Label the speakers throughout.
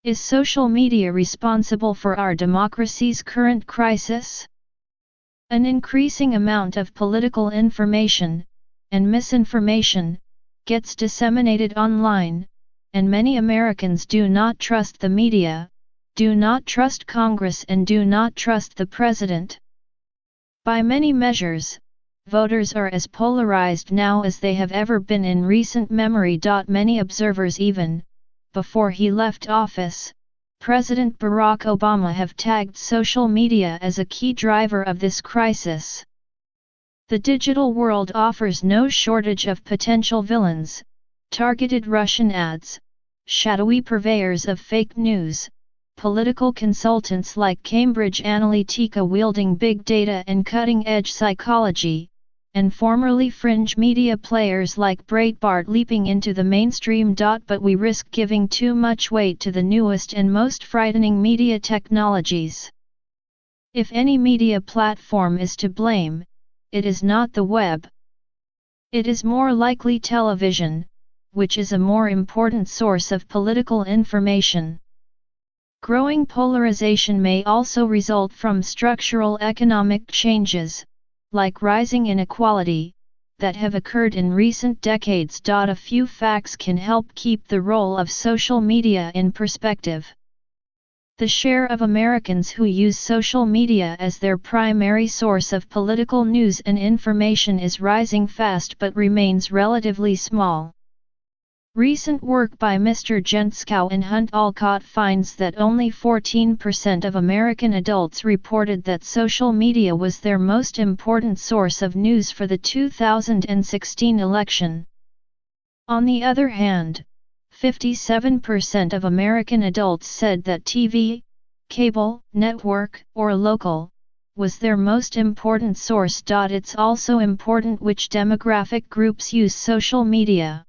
Speaker 1: Is social media responsible for our democracy's current crisis? An increasing amount of political information, and misinformation, gets disseminated online, and many Americans do not trust the media, do not trust Congress, and do not trust the president. By many measures, voters are as polarized now as they have ever been in recent memory. Many observers, even before he left office, President Barack Obama, have tagged social media as a key driver of this crisis. The digital world offers no shortage of potential villains: targeted Russian ads, shadowy purveyors of fake news, political consultants like Cambridge Analytica wielding big data and cutting-edge psychology, and formerly fringe media players like Breitbart leaping into the mainstream. But we risk giving too much weight to the newest and most frightening media technologies. If any media platform is to blame, it is not the web. It is more likely television, which is a more important source of political information. Growing polarization may also result from structural economic changes, like rising inequality, that have occurred in recent decades. A few facts can help keep the role of social media in perspective. The share of Americans who use social media as their primary source of political news and information is rising fast but remains relatively small. Recent work by Mr. Jenskow and Hunt Alcott finds that only 14% of American adults reported that social media was their most important source of news for the 2016 election. On the other hand, 57% of American adults said that TV, cable, network, or local, was their most important source. It's also important which demographic groups use social media.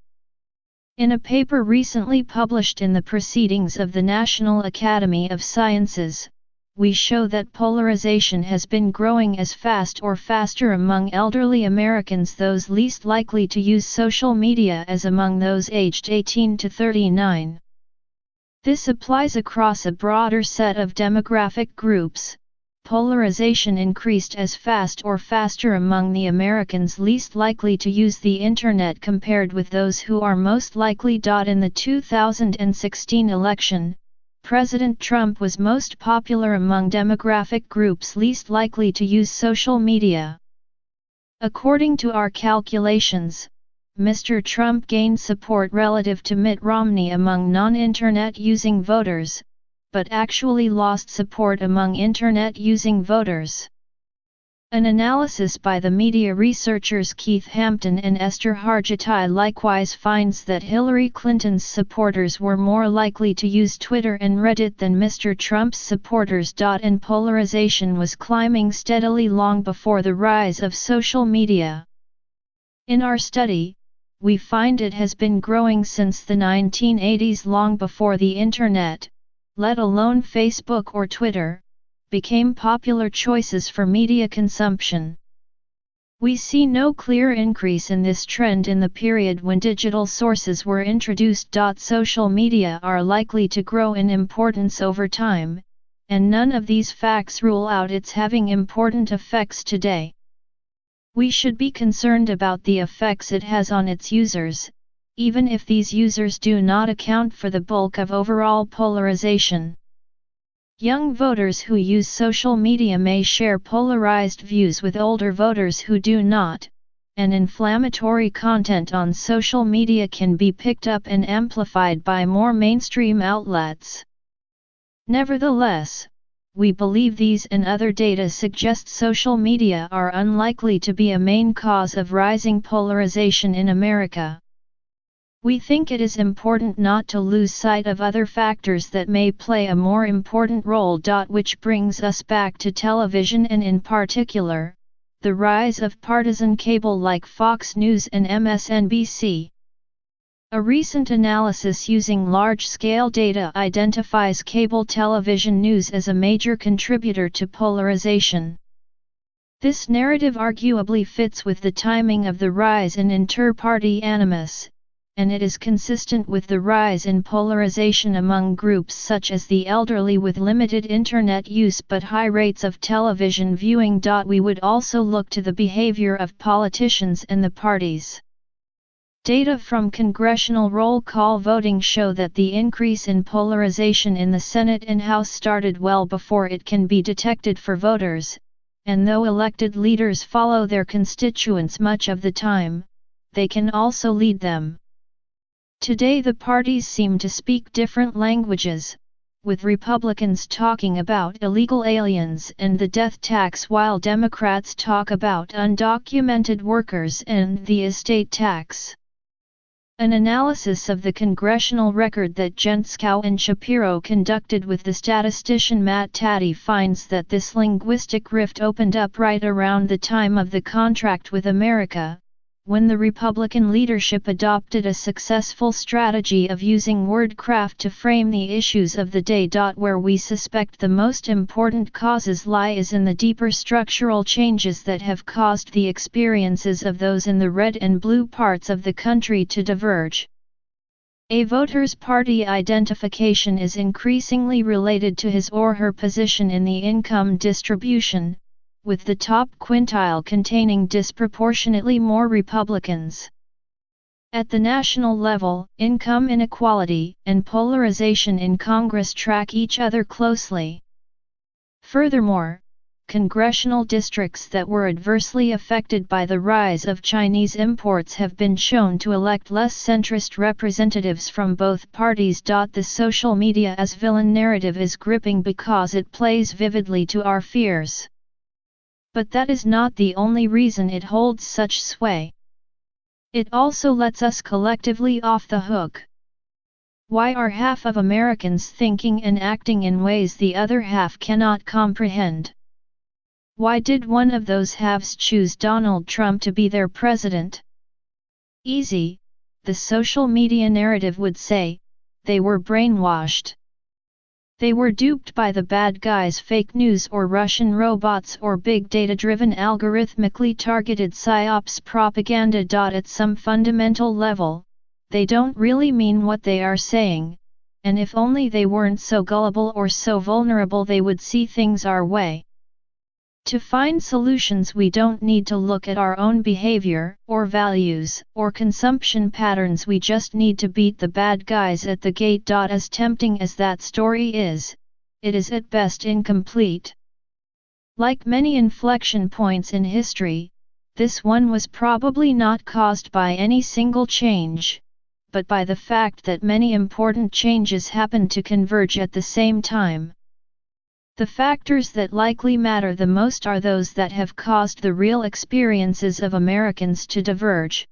Speaker 1: In a paper recently published in the Proceedings of the National Academy of Sciences, we show that polarization has been growing as fast or faster among elderly Americans, those least likely to use social media, as among those aged 18 to 39. This applies across a broader set of demographic groups. Polarization increased as fast or faster among the Americans least likely to use the Internet compared with those who are most likely. In the 2016 election, President Trump was most popular among demographic groups least likely to use social media. According to our calculations, Mr. Trump gained support relative to Mitt Romney among non-Internet using voters, but actually lost support among Internet-using voters. An analysis by the media researchers Keith Hampton and Esther Hargitay likewise finds that Hillary Clinton's supporters were more likely to use Twitter and Reddit than Mr. Trump's supporters. And polarization was climbing steadily long before the rise of social media. In our study, we find it has been growing since the 1980s, long before the Internet, let alone Facebook or Twitter, became popular choices for media consumption. We see no clear increase in this trend in the period when digital sources were introduced. Social media are likely to grow in importance over time, and none of these facts rule out its having important effects today. We should be concerned about the effects it has on its users, even if these users do not account for the bulk of overall polarization. Young voters who use social media may share polarized views with older voters who do not, and inflammatory content on social media can be picked up and amplified by more mainstream outlets. Nevertheless, we believe these and other data suggest social media are unlikely to be a main cause of rising polarization in America. We think it is important not to lose sight of other factors that may play a more important role. Which brings us back to television and in particular, the rise of partisan cable like Fox News and MSNBC. A recent analysis using large-scale data identifies cable television news as a major contributor to polarization. This narrative arguably fits with the timing of the rise in inter-party animus, and it is consistent with the rise in polarization among groups such as the elderly with limited internet use but high rates of television viewing. We would also look to the behavior of politicians and the parties. Data from congressional roll call voting show that the increase in polarization in the Senate and House started well before it can be detected for voters, and though elected leaders follow their constituents much of the time, they can also lead them. Today the parties seem to speak different languages, with Republicans talking about illegal aliens and the death tax while Democrats talk about undocumented workers and the estate tax. An analysis of the congressional record that Jenskow and Shapiro conducted with the statistician Matt Taddy finds that this linguistic rift opened up right around the time of the Contract with America, when the Republican leadership adopted a successful strategy of using wordcraft to frame the issues of the day. Where we suspect the most important causes lie is in the deeper structural changes that have caused the experiences of those in the red and blue parts of the country to diverge. A voter's party identification is increasingly related to his or her position in the income distribution, with the top quintile containing disproportionately more Republicans. At the national level, income inequality and polarization in Congress track each other closely. Furthermore, congressional districts that were adversely affected by the rise of Chinese imports have been shown to elect less centrist representatives from both parties. The social media as villain narrative is gripping because it plays vividly to our fears. But that is not the only reason it holds such sway. It also lets us collectively off the hook. Why are half of Americans thinking and acting in ways the other half cannot comprehend? Why did one of those halves choose Donald Trump to be their president? Easy, the social media narrative would say, they were brainwashed. They were duped by the bad guys' fake news or Russian robots or big data-driven algorithmically targeted psyops propaganda. At some fundamental level, they don't really mean what they are saying, and if only they weren't so gullible or so vulnerable they would see things our way. To find solutions we don't need to look at our own behavior, or values, or consumption patterns, we just need to beat the bad guys at the gate. As tempting as that story is, it is at best incomplete. Like many inflection points in history, this one was probably not caused by any single change, but by the fact that many important changes happened to converge at the same time. The factors that likely matter the most are those that have caused the real experiences of Americans to diverge.